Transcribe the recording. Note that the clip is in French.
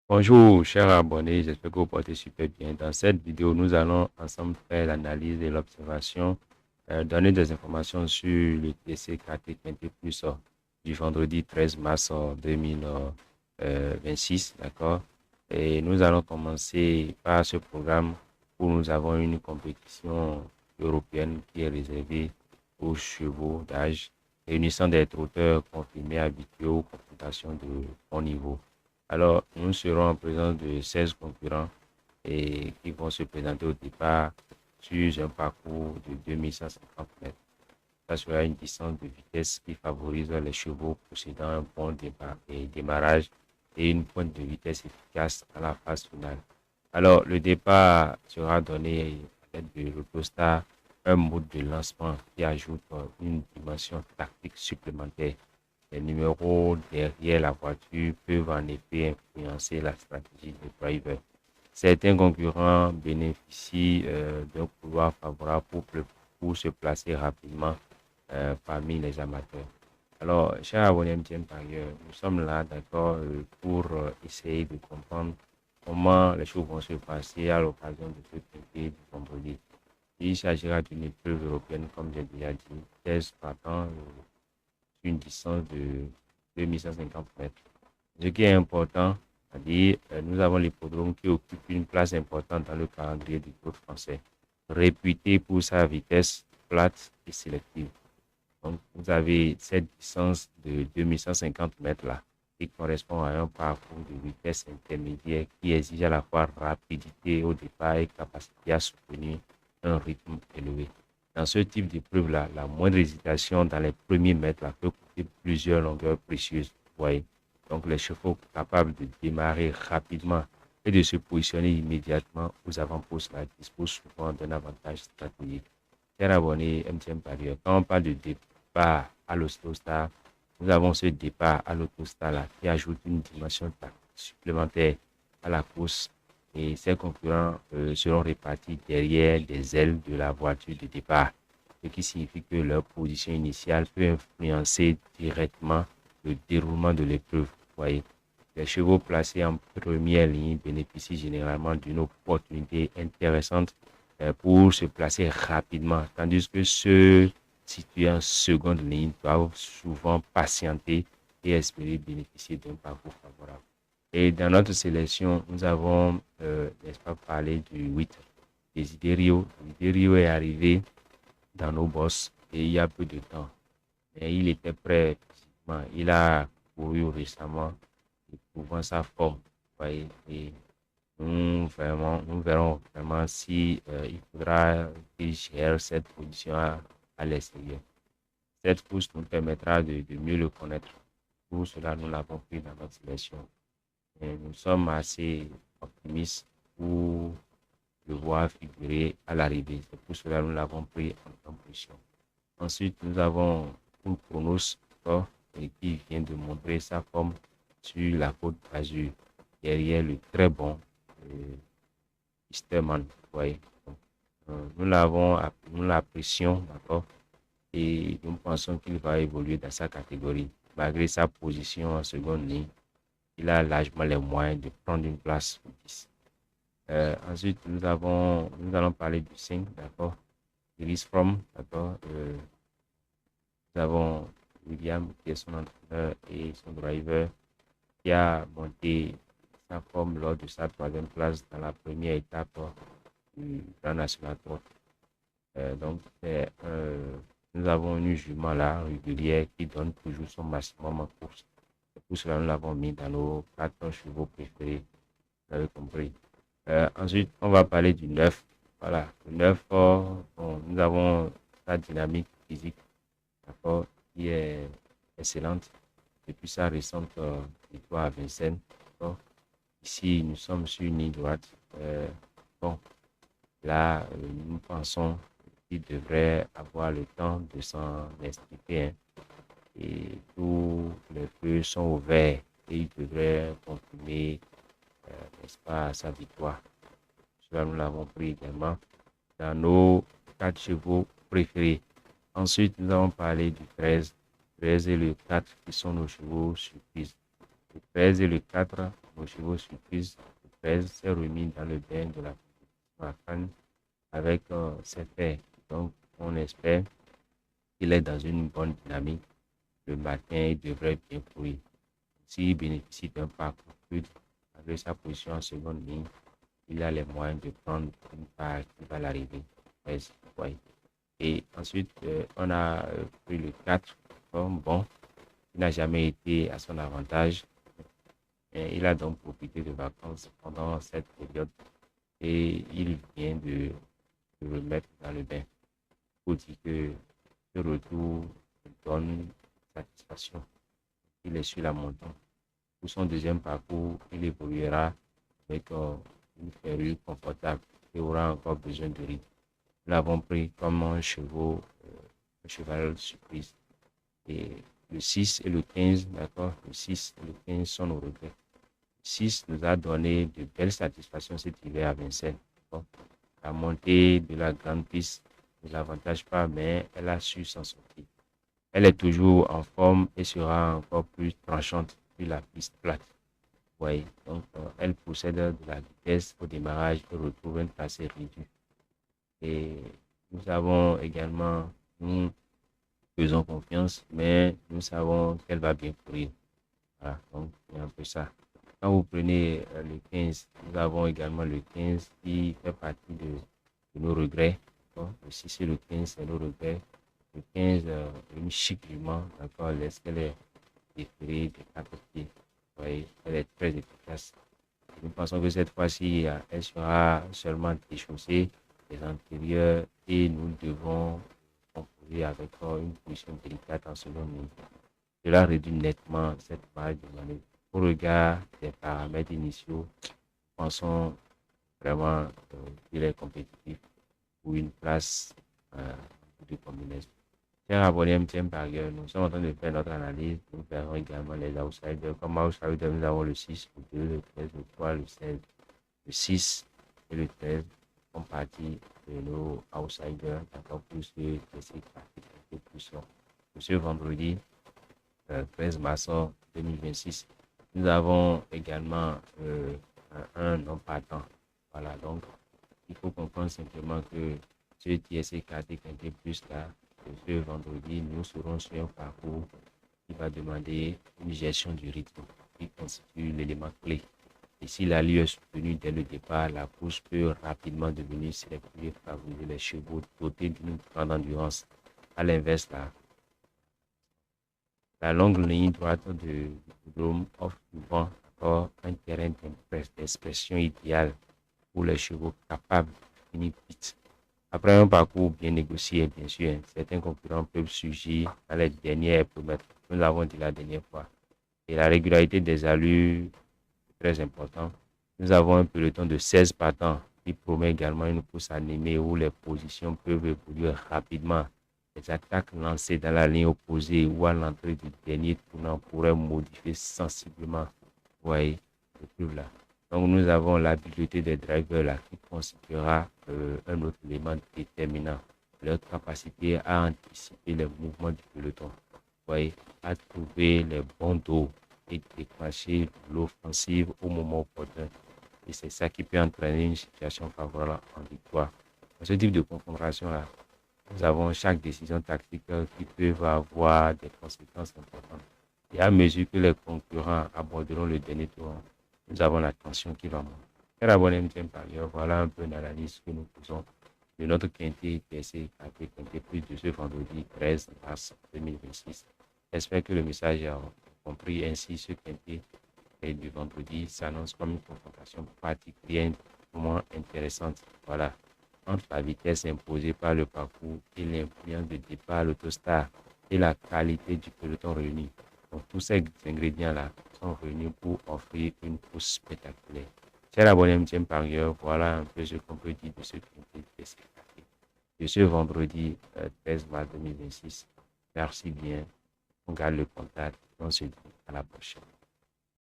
Bonjour, chers abonnés, j'espère que vous portez super bien. Dans cette vidéo, nous allons ensemble faire l'analyse et l'observation, donner des informations sur le TC 420 Plus du vendredi 13 mars 2026, d'accord? Et nous allons commencer par ce programme où nous avons une compétition européenne qui est réservée aux chevaux d'âge, réunissant des trotteurs confirmés habitués aux confrontations de haut niveau. Alors, nous serons en présence de 16 concurrents et qui vont se présenter au départ sur un parcours de 2150 mètres. Ça sera une distance de vitesse qui favorise les chevaux possédant un bon démarrage et une pointe de vitesse efficace à la phase finale. Alors, le départ sera donné à l'aide de l'autostar, un mode de lancement qui ajoute une dimension tactique supplémentaire. Les numéros derrière la voiture peuvent en effet influencer la stratégie du driver. Certains concurrents bénéficient d'un couloir favorable pour se placer rapidement parmi les amateurs. Alors, chers abonnés MTN par ailleurs, nous sommes là d'accord pour essayer de comprendre comment les choses vont se passer à l'occasion de ce traité du vendredi. Il s'agira d'une épreuve européenne, comme j'ai déjà dit, 16 partants sur une distance de 2150 mètres. Ce qui est important, c'est-à-dire, nous avons l'hippodrome qui occupe une place importante dans le calendrier du Tour français, réputé pour sa vitesse plate et sélective. Donc, vous avez cette distance de 2150 mètres là, qui correspond à un parcours de vitesse intermédiaire qui exige à la fois rapidité au départ et capacité à soutenir un rythme élevé. Dans ce type d'épreuve-là, la moindre hésitation dans les premiers mètres là, peut coûter plusieurs longueurs précieuses. Vous voyez? Donc, les chevaux capables de démarrer rapidement et de se positionner immédiatement aux avant-postes là, disposent souvent d'un avantage stratégique. Chers abonnés MTN Paris, quand on parle de départ à l'autostar, nous avons ce départ à l'autostar là qui ajoute une dimension supplémentaire à la course et ses concurrents seront répartis derrière les ailes de la voiture de départ, ce qui signifie que leur position initiale peut influencer directement le déroulement de l'épreuve. Voyez, les chevaux placés en première ligne bénéficient généralement d'une opportunité intéressante pour se placer rapidement, tandis que ceux situés en seconde ligne doivent souvent patienter et espérer bénéficier d'un parcours favorable. Et dans notre sélection, nous avons, n'est-ce pas, parlé du 8, Desiderio. Desiderio est arrivé dans nos bosses et il y a peu de temps. Mais il était prêt physiquement. Il a couru récemment, prouvant sa forme. Voyez, et nous verrons vraiment si il faudra qu'il gère cette position à l'extérieur. Cette course nous permettra de mieux le connaître. Pour cela, nous l'avons pris dans notre sélection. Et nous sommes assez optimistes pour le voir figurer à l'arrivée. C'est pour cela que nous l'avons pris en position. Ensuite, nous avons un Chronos qui vient de montrer sa forme sur la côte d'Azur, derrière le très bon Easterman. Voyez. Nous l'apprécions, d'accord, et nous pensons qu'il va évoluer dans sa catégorie. Malgré sa position en seconde ligne, il a largement les moyens de prendre une place au 10. Ensuite, nous allons parler du 5, d'accord, Iris From, d'accord. Nous avons William qui est son entraîneur et son driver qui a monté sa forme lors de sa troisième place dans la première étape du Grand National Tour. Donc, nous avons une jument là régulière qui donne toujours son maximum en course. C'est pour cela que nous l'avons mis dans nos 4 chevaux préférés. Vous avez compris. Ensuite, on va parler du 9. Voilà, le 9, bon, nous avons sa dynamique physique, d'accord, qui est excellente depuis sa récente victoire à Vincennes. D'accord. Ici, nous sommes sur une ligne droite. Bon, là, nous pensons qu'il devrait avoir le temps de s'en expliquer. Hein, et tous les feux sont ouverts et il devrait confirmer, n'est-ce pas, sa victoire. Cela, nous l'avons pris également dans nos 4 chevaux préférés. Ensuite, nous avons parlé du 13. 13 et le 4 qui sont nos chevaux surprises. Le 13 et le 4 nos chevaux surprise, le 13, s'est remis dans le bain de la compétition à Cannes avec ses pairs. Donc, on espère qu'il est dans une bonne dynamique. Le matin, il devrait bien courir. S'il bénéficie d'un parcours fluide, avec sa position en seconde ligne, il a les moyens de prendre une part qui va l'arriver. Ouais. Et ensuite, on a pris le 4 comme bon. Il n'a jamais été à son avantage. Et il a donc profité de vacances pendant cette période et il vient de se remettre dans le bain. Il faut dire que ce retour donne satisfaction. Il est sur la montée. Pour son deuxième parcours, il évoluera avec une ferrure confortable et aura encore besoin de rythme. Nous l'avons pris comme un cheval surprise. Et le 6 et le 15, d'accord, le 6 et le 15 sont nos regrets. Le 6 nous a donné de belles satisfactions cet hiver à Vincennes. La montée de la grande piste ne l'avantage pas, mais elle a su s'en sortir. Elle est toujours en forme et sera encore plus tranchante sur la piste plate. Oui, donc elle possède de la vitesse au démarrage et retrouve un tracé réduit. Et nous avons également, nous faisons confiance, mais nous savons qu'elle va bien courir. Voilà, donc c'est un peu ça. Quand vous prenez le 15, nous avons également le 15 qui fait partie de nos regrets. Bon, le 6 et le 15, c'est nos regrets. Le 15, une chic jument, d'accord, qu'elle est déférée des 4 pieds. Oui, elle est très efficace. Nous pensons que cette fois-ci, elle sera seulement déchaussée les antérieurs et nous devons composer avec une position délicate en seconde ligne. Cela réduit nettement cette marge de manœuvre. Au regard des paramètres initiaux, pensons vraiment qu'il est compétitif pour une place de combinaison. Chers abonnés MTM Parieur, nous sommes en train de faire notre analyse. Nous verrons également les outsiders. Comme outsiders, nous avons le 6, le 2, le 13, le 3, le 16, le 6 et le 13 font partie de nos outsiders. Encore plus de ces pratiques plus longs. Ce vendredi, 13 mars 2026, nous avons également un non partant. Voilà, donc il faut comprendre simplement que ce TSC 4 et plus là, ce vendredi, nous serons sur un parcours qui va demander une gestion du rythme qui constitue l'élément clé. Et si l'allure est soutenue dès le départ, la course peut rapidement devenir sélective et favoriser les chevaux dotés d'une grande endurance. À l'inverse, la longue ligne droite de l'homme offre souvent un terrain d'expression idéal pour les chevaux capables de finir vite. Après un parcours bien négocié, bien sûr, certains concurrents peuvent surgir dans les derniers hectomètres. Nous l'avons dit la dernière fois. Et la régularité des allures est très importante. Nous avons un peloton de 16 partants qui promet également une course animée où les positions peuvent évoluer rapidement. Les attaques lancées dans la ligne opposée ou à l'entrée du dernier tournant pourraient modifier sensiblement. Vous voyez, le plus là. Donc nous avons l'habileté des drivers là qui constituera un autre élément déterminant. Leur capacité à anticiper les mouvements du peloton. Vous voyez, à trouver les bons dos et déclencher l'offensive au moment opportun. Et c'est ça qui peut entraîner une situation favorable en victoire. Dans ce type de confrontation là, nous avons chaque décision tactique qui peut avoir des conséquences importantes. Et à mesure que les concurrents aborderont le dernier tour, nous avons la tension qui va monter. Chers abonnés MTM Parieur, voilà un peu l'analyse que nous faisons de notre quintet TSC quintet plus de ce vendredi 13 mars 2026. J'espère que le message a compris. Ainsi, ce quintet du vendredi s'annonce comme une confrontation particulièrement intéressante. Voilà, entre la vitesse imposée par le parcours et l'influence de départ à l'autostar et la qualité du peloton réuni. Donc tous ces ingrédients-là sont réunis pour offrir une course spectaculaire. Chers abonnés MTM Parieur, voilà un peu ce qu'on peut dire de ce de ce vendredi 13 mars 2026. Merci bien, on garde le contact, on se dit à la prochaine.